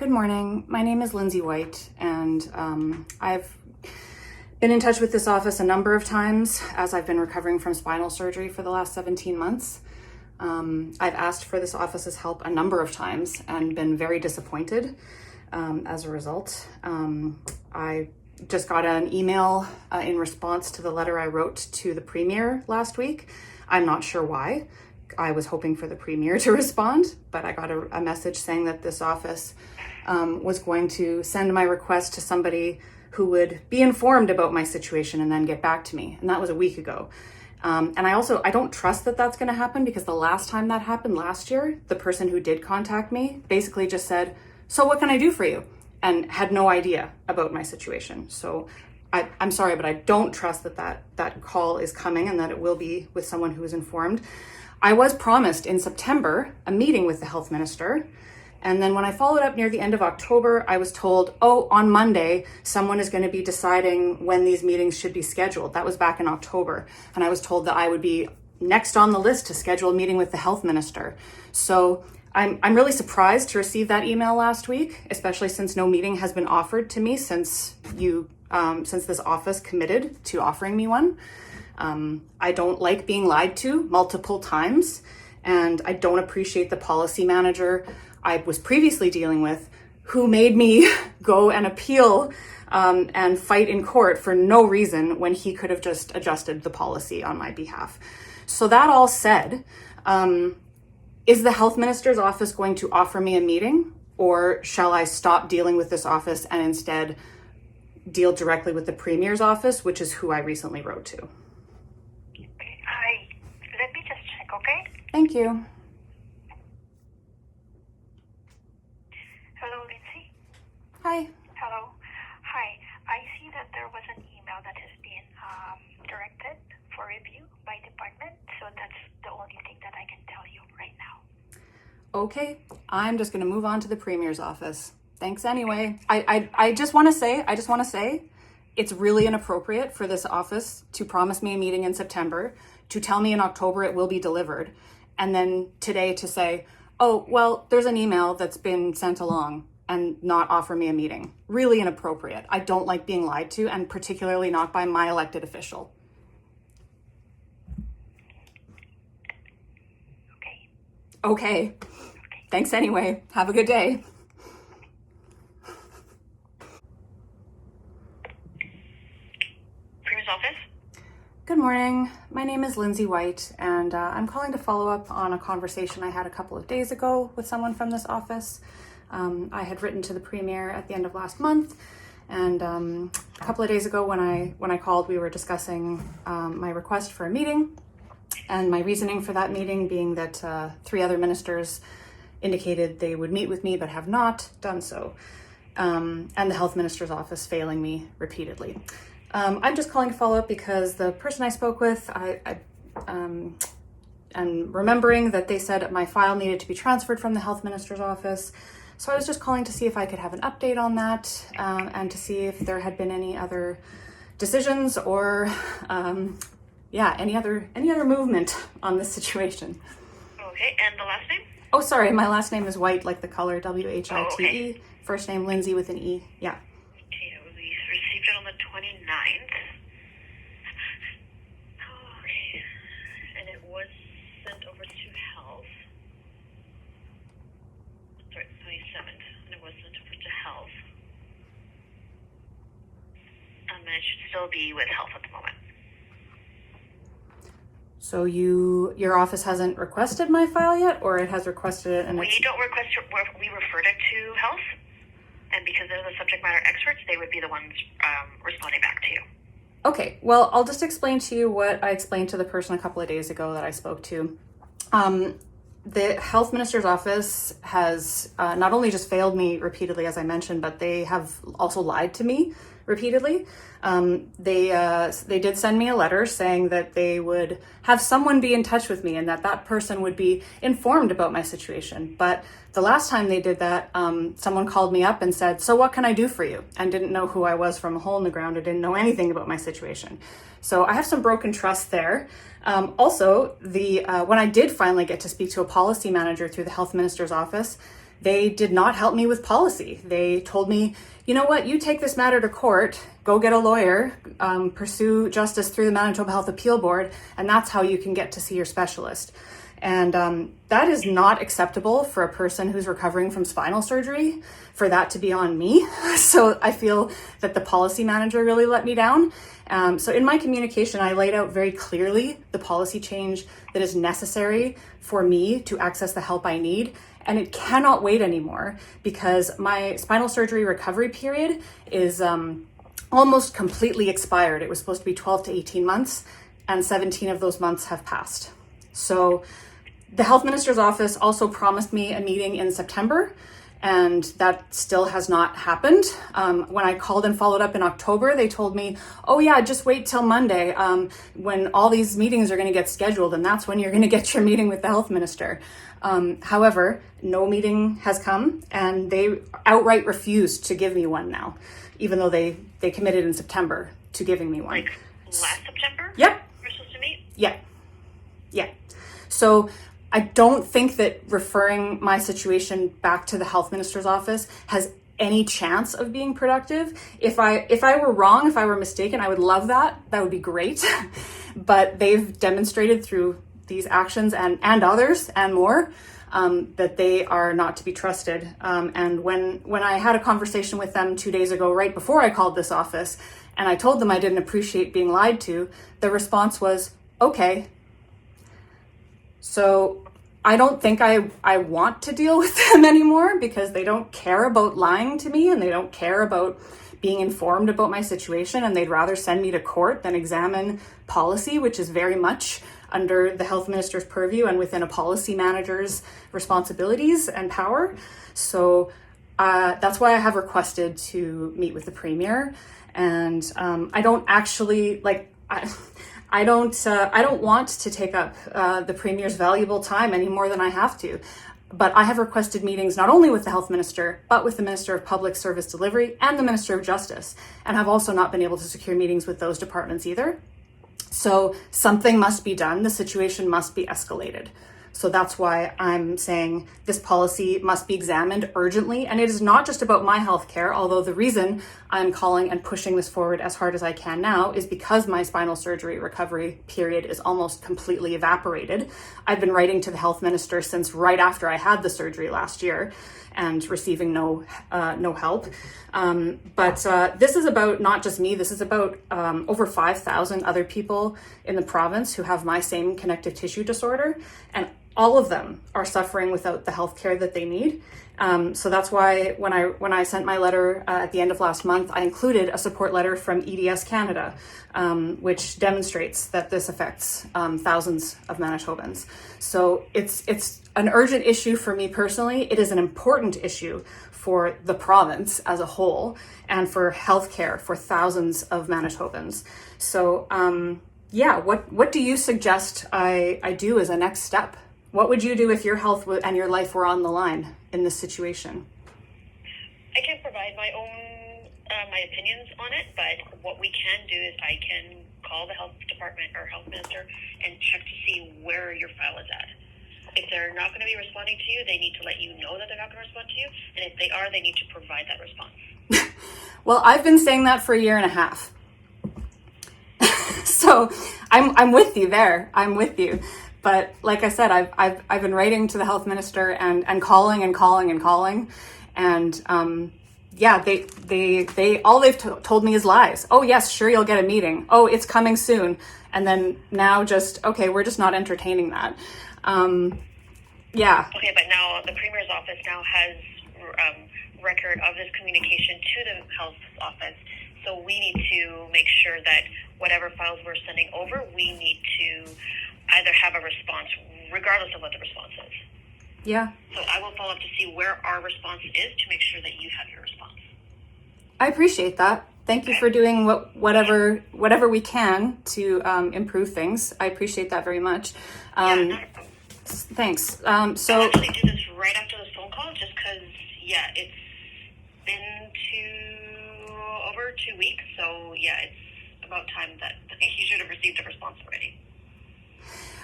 Good morning. My name is Lindsay White, and I've been in touch with this office a number of times as I've been recovering from spinal surgery for the last 17 months. I've asked for this office's help a number of times and been very disappointed as a result. I just got an email in response to the letter I wrote to the Premier last week. I'm not sure why. I was hoping for the Premier to respond, but I got a message saying that this office was going to send my request to somebody who would be informed about my situation and then get back to me. And that was a week ago. And I don't trust that that's going to happen, because the last time that happened last year, the person who did contact me basically just said, "So what can I do for you?" and had no idea about my situation. So I'm sorry, but I don't trust that call is coming and that it will be with someone who is informed. I was promised in September a meeting with the health minister. And then when I followed up near the end of October, I was told, on Monday, someone is going to be deciding when these meetings should be scheduled. That was back in October. And I was told that I would be next on the list to schedule a meeting with the health minister. So I'm really surprised to receive that email last week, especially since no meeting has been offered to me since this office committed to offering me one. I don't like being lied to multiple times, and I don't appreciate the policy manager I was previously dealing with, who made me go and appeal and fight in court for no reason when he could have just adjusted the policy on my behalf. So that all said, is the health minister's office going to offer me a meeting, or shall I stop dealing with this office and instead deal directly with the Premier's office, which is who I recently wrote to? Let me just check, okay? Thank you. Hello, Lindsay? Hi. Hello. Hi. I see that there was an email that has been directed for review by department, so that's the only thing that I can tell you right now. Okay, I'm just going to move on to the Premier's office. Thanks anyway. I just want to say, it's really inappropriate for this office to promise me a meeting in September, to tell me in October it will be delivered, and then today to say, there's an email that's been sent along, and not offer me a meeting. Really inappropriate. I don't like being lied to, and particularly not by my elected official. Okay. Thanks anyway. Have a good day. Premier's office? Good morning. My name is Lindsay White, and I'm calling to follow up on a conversation I had a couple of days ago with someone from this office. I had written to the Premier at the end of last month, and a couple of days ago when I called, we were discussing my request for a meeting, and my reasoning for that meeting being that 3 other ministers indicated they would meet with me but have not done so, and the health minister's office failing me repeatedly. I'm just calling to follow up because the person I spoke with, I'm remembering that they said my file needed to be transferred from the health minister's office. So I was just calling to see if I could have an update on that, and to see if there had been any other decisions or any other movement on this situation. Okay, and the last name? Oh, sorry, my last name is White, like the color, White. Oh, okay. First name Lindsay with an E. Yeah. Okay, we received it on the 29th. Okay, and it was sent over to health. Sorry, 27th, and it was sent over to health. And it should still be with health at the moment. So your office hasn't requested my file yet, or it has requested it and We don't request it, we referred it to health, and because they're the subject matter experts, they would be the ones responding back to you. Okay, well, I'll just explain to you what I explained to the person a couple of days ago that I spoke to. The health minister's office has not only just failed me repeatedly, as I mentioned, but they have also lied to me repeatedly. They did send me a letter saying that they would have someone be in touch with me and that person would be informed about my situation. But the last time they did that, someone called me up and said, "So what can I do for you?" and didn't know who I was from a hole in the ground or didn't know anything about my situation. So I have some broken trust there. Also, when I did finally get to speak to a policy manager through the health minister's office, they did not help me with policy. They told me, you know what, you take this matter to court, go get a lawyer, pursue justice through the Manitoba Health Appeal Board, and that's how you can get to see your specialist. And that is not acceptable for a person who's recovering from spinal surgery, for that to be on me. So I feel that the policy manager really let me down. So in my communication, I laid out very clearly the policy change that is necessary for me to access the help I need. And it cannot wait anymore, because my spinal surgery recovery period is almost completely expired. It was supposed to be 12 to 18 months, and 17 of those months have passed. So the health minister's office also promised me a meeting in September, and that still has not happened. When I called and followed up in October, they told me, oh yeah, just wait till Monday, when all these meetings are gonna get scheduled, and that's when you're gonna get your meeting with the health minister. However, no meeting has come, and they outright refused to give me one now, even though they committed in September to giving me one. Like last September? Yep. We're supposed to meet? Yeah. So I don't think that referring my situation back to the health minister's office has any chance of being productive. If I were wrong, if I were mistaken, I would love that. That would be great. But they've demonstrated through these actions and others and more that they are not to be trusted. And when I had a conversation with them 2 days ago, right before I called this office, and I told them I didn't appreciate being lied to, the response was, okay. So I don't think I want to deal with them anymore, because they don't care about lying to me, and they don't care about being informed about my situation, and they'd rather send me to court than examine policy, which is very much under the health minister's purview and within a policy manager's responsibilities and power. So that's why I have requested to meet with the premier. And I don't actually I don't want to take up the premier's valuable time any more than I have to. But I have requested meetings not only with the health minister, but with the Minister of Public Service Delivery and the Minister of Justice, and have also not been able to secure meetings with those departments either. So something must be done. The situation must be escalated. So that's why I'm saying this policy must be examined urgently. And it is not just about my healthcare, although the reason I'm calling and pushing this forward as hard as I can now is because my spinal surgery recovery period is almost completely evaporated. I've been writing to the health minister since right after I had the surgery last year, and receiving no help. But this is about not just me. This is about over 5,000 other people in the province who have my same connective tissue disorder, and all of them are suffering without the health care that they need. So that's why when I sent my letter at the end of last month, I included a support letter from EDS Canada, which demonstrates that this affects thousands of Manitobans. So it's an urgent issue for me personally. It is an important issue for the province as a whole, and for healthcare for thousands of Manitobans. So what do you suggest I do as a next step? What would you do if your health and your life were on the line in this situation? I can provide my own my opinions on it, but what we can do is I can call the health department or health minister and check to see where your file is at. If they're not going to be responding to you, they need to let you know that they're not going to respond to you, and if they are, they need to provide that response. Well, I've been saying that for a year and a half. So I'm with you there. I'm with you. But like I said, I've been writing to the health minister and calling, and they all they've told me is lies. Oh yes, sure, you'll get a meeting. Oh, it's coming soon. And then now just, okay, we're just not entertaining that. Okay, but now the Premier's office now has record of this communication to the health office. So we need to make sure that whatever files we're sending over, we need to either have a response, regardless of what the response is. Yeah. So I will follow up to see where our response is to make sure that you have your response. I appreciate that. Thank you for doing whatever we can to improve things. I appreciate that very much. Not a problem. Thanks. I'll actually do this right after this phone call, just because, it's been over 2 weeks. So, it's about time that you should have received a response already.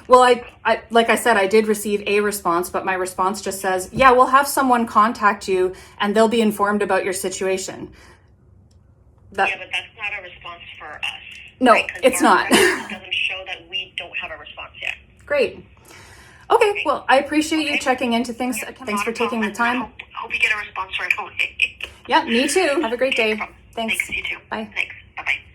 Well, I like I said, I did receive a response, but my response just says, yeah, we'll have someone contact you and they'll be informed about your situation. Yeah, but that's not a response for us. No, right? it's not. It doesn't show that we don't have a response yet. Great. Okay, well, I appreciate you checking into things. Yeah, Thanks for taking the time. I hope you get a response right away. Yeah, me too. Have a great day. No problem. Thanks. Thanks, you too. Bye. Thanks. Bye-bye.